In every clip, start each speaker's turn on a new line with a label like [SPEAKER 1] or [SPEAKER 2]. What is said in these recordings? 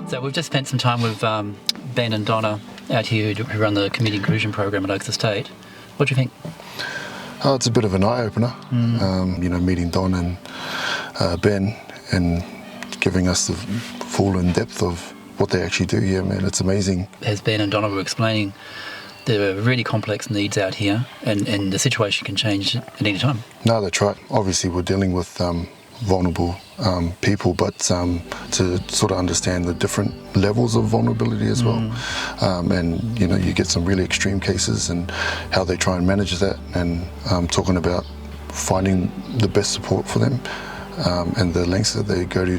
[SPEAKER 1] So we've just spent some time with Ben and Donna out here who run the community inclusion program at Oaks Estate. What do you think?
[SPEAKER 2] Oh, it's a bit of an eye-opener, meeting Don and Ben and giving us the full in-depth of what they actually do. Yeah, man, it's amazing.
[SPEAKER 1] As Ben and Donna were explaining, there are really complex needs out here and the situation can change at any time.
[SPEAKER 2] No, that's right. Obviously, we're dealing with vulnerable people, but to sort of understand the different levels of vulnerability as well. And, you get some really extreme cases and how they try and manage that, and talking about finding the best support for them and the lengths that they go to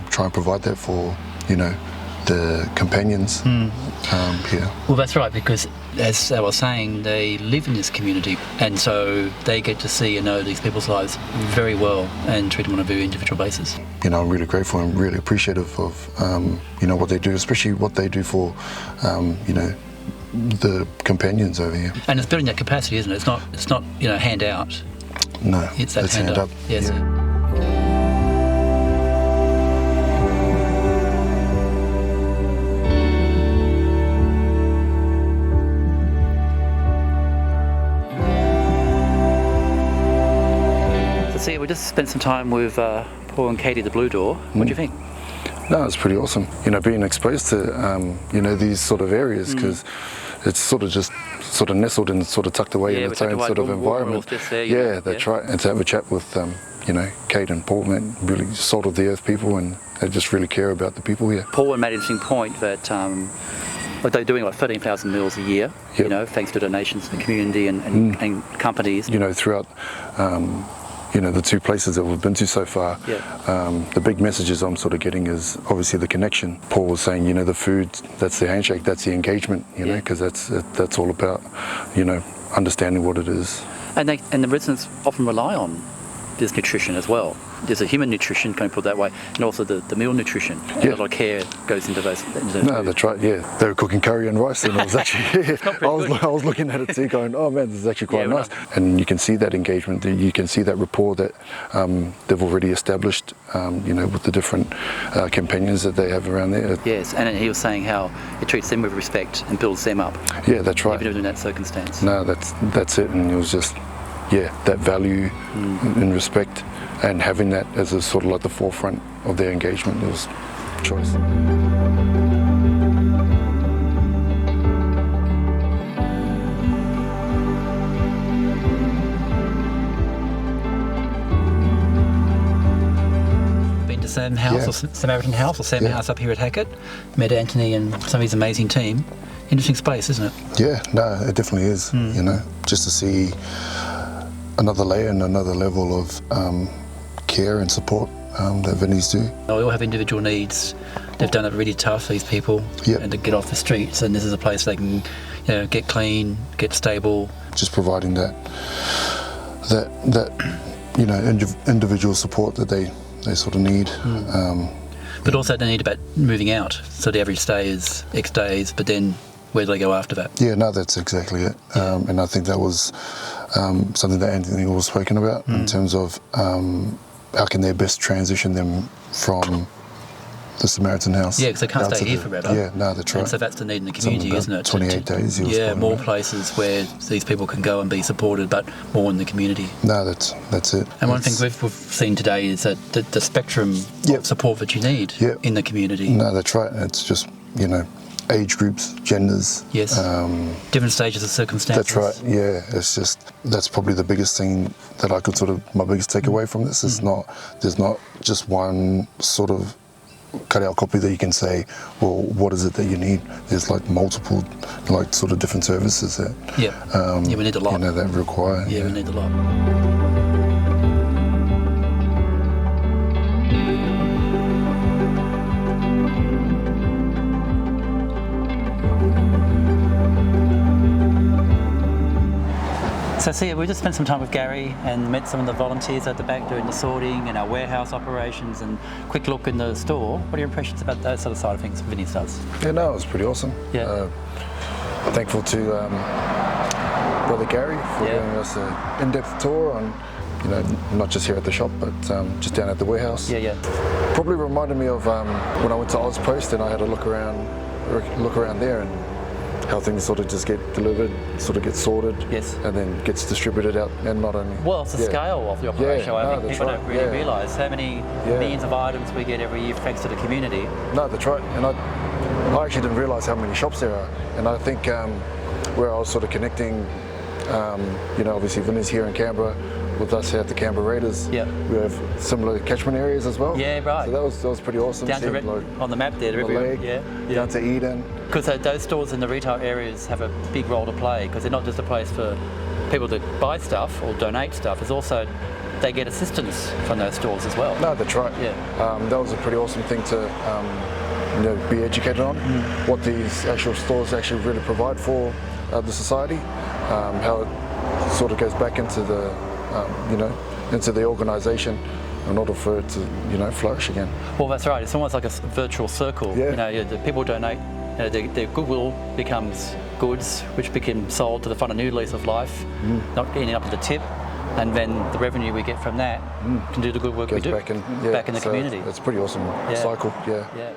[SPEAKER 2] try and provide that for, the companions here.
[SPEAKER 1] Well, that's right, because as I was saying, they live in this community, and so they get to see and know these people's lives very well and treat them on a very individual basis.
[SPEAKER 2] I'm really grateful and really appreciative of what they do, especially what they do for the companions over here.
[SPEAKER 1] And it's building that capacity, isn't it? It's not hand out.
[SPEAKER 2] No,
[SPEAKER 1] it's that hand up. Yes.
[SPEAKER 2] Yeah.
[SPEAKER 1] See, we just spent some time with Paul and Katie at the Blue Door. What do you think?
[SPEAKER 2] No, it's pretty awesome. Being exposed to these sort of areas, because it's sort of nestled and sort of tucked away in its own sort of environment.
[SPEAKER 1] There,
[SPEAKER 2] that's right. And to have a chat with Kate and Paul, man, really salt of the earth people, and they just really care about the people here.
[SPEAKER 1] Paul made an interesting point that they're doing 13,000 meals a year.
[SPEAKER 2] Yep.
[SPEAKER 1] Thanks to donations to the community and companies.
[SPEAKER 2] Throughout. The two places that we've been to so far, the big messages I'm sort of getting is obviously the connection. Paul was saying, the food, that's the handshake, that's the engagement, because that's all about, understanding what it is.
[SPEAKER 1] And the residents often rely on this nutrition as well. There's a human nutrition, can I put it that way, and also the meal nutrition. And a lot of care goes into those.
[SPEAKER 2] No, that's right, yeah. They were cooking curry and rice, and I was actually, I was looking at it too, going, oh man, this is actually quite nice. And you can see that engagement, you can see that rapport that they've already established, with the different companions that they have around there.
[SPEAKER 1] Yes, and he was saying how it treats them with respect and builds them up.
[SPEAKER 2] Yeah, that's right.
[SPEAKER 1] Even in that circumstance.
[SPEAKER 2] No, that's it, and it was just, that value and respect, and having that as a sort of like the forefront of their engagement was choice.
[SPEAKER 1] Been to Sam House or Samaritan House or Sam House up here at Hackett. Met Anthony and some of his amazing team. Interesting space, isn't it?
[SPEAKER 2] Yeah, no, it definitely is. Just to see another layer and another level of care and support that Vinnies do.
[SPEAKER 1] They all have individual needs. They've done it really tough, these people, and to get off the streets, and this is a place they can get clean, get stable.
[SPEAKER 2] Just providing that individual support that they sort of need.
[SPEAKER 1] But also they need about moving out, so the average stay is X days, but then where do they go after that?
[SPEAKER 2] Yeah, no, that's exactly it. And I think that was something that Anthony was spoken about in terms of how can they best transition them from the Samaritan House.
[SPEAKER 1] Yeah, because they can't stay here forever.
[SPEAKER 2] Yeah, no, that's right.
[SPEAKER 1] And so that's the need in the community, isn't it?
[SPEAKER 2] 28 days.
[SPEAKER 1] More places where these people can go and be supported, but more in the community.
[SPEAKER 2] No, that's it.
[SPEAKER 1] And one thing we've seen today is that the spectrum of support that you need in the community.
[SPEAKER 2] No, that's right. It's just, age groups, genders.
[SPEAKER 1] Yes. Different stages of circumstances.
[SPEAKER 2] That's right. Yeah. It's just, that's probably the biggest thing that I could my biggest takeaway from this is there's not just one sort of cut-out copy that you can say, well, what is it that you need? There's multiple, sort of different services that
[SPEAKER 1] we need a lot.
[SPEAKER 2] That require.
[SPEAKER 1] Yeah, we need a lot. So Sia, we just spent some time with Gary and met some of the volunteers at the back doing the sorting and our warehouse operations and quick look in the store. What are your impressions about those sort of side of things Vinnies does?
[SPEAKER 2] Yeah, no, it was pretty awesome.
[SPEAKER 1] Yeah.
[SPEAKER 2] Thankful to Brother Gary for giving us an in-depth tour on, not just here at the shop, but just down at the warehouse.
[SPEAKER 1] Yeah.
[SPEAKER 2] Probably reminded me of when I went to Ozpost and I had a look around there and how things sort of just get delivered, sort of get sorted,
[SPEAKER 1] Yes.
[SPEAKER 2] and then gets distributed out, and not only.
[SPEAKER 1] Well, it's the scale of the operation. I think people don't really realise how many millions of items we get every year thanks to the community.
[SPEAKER 2] No, that's right. And I actually didn't realise how many shops there are. And I think where I was sort of connecting, obviously Vinnies here in Canberra, with us here at the Canberra Raiders, we have similar catchment areas as well.
[SPEAKER 1] Yeah, right.
[SPEAKER 2] So that was pretty awesome.
[SPEAKER 1] Down to on the map there,
[SPEAKER 2] down to Eden.
[SPEAKER 1] Because those stores in the retail areas have a big role to play, because they're not just a place for people to buy stuff or donate stuff. It's also they get assistance from those stores as well.
[SPEAKER 2] No, that's right.
[SPEAKER 1] Yeah.
[SPEAKER 2] That was a pretty awesome thing to be educated on, what these actual stores actually really provide for the society, how it sort of goes back into the into the organisation in order for it to flourish again.
[SPEAKER 1] Well, that's right. It's almost like a virtual circle.
[SPEAKER 2] Yeah.
[SPEAKER 1] The people donate. Their goodwill becomes goods, which become sold to the fund a new lease of life, not ending up with a tip, and then the revenue we get from that can do the good work we do
[SPEAKER 2] back in
[SPEAKER 1] the community.
[SPEAKER 2] It's a pretty awesome cycle. Yeah.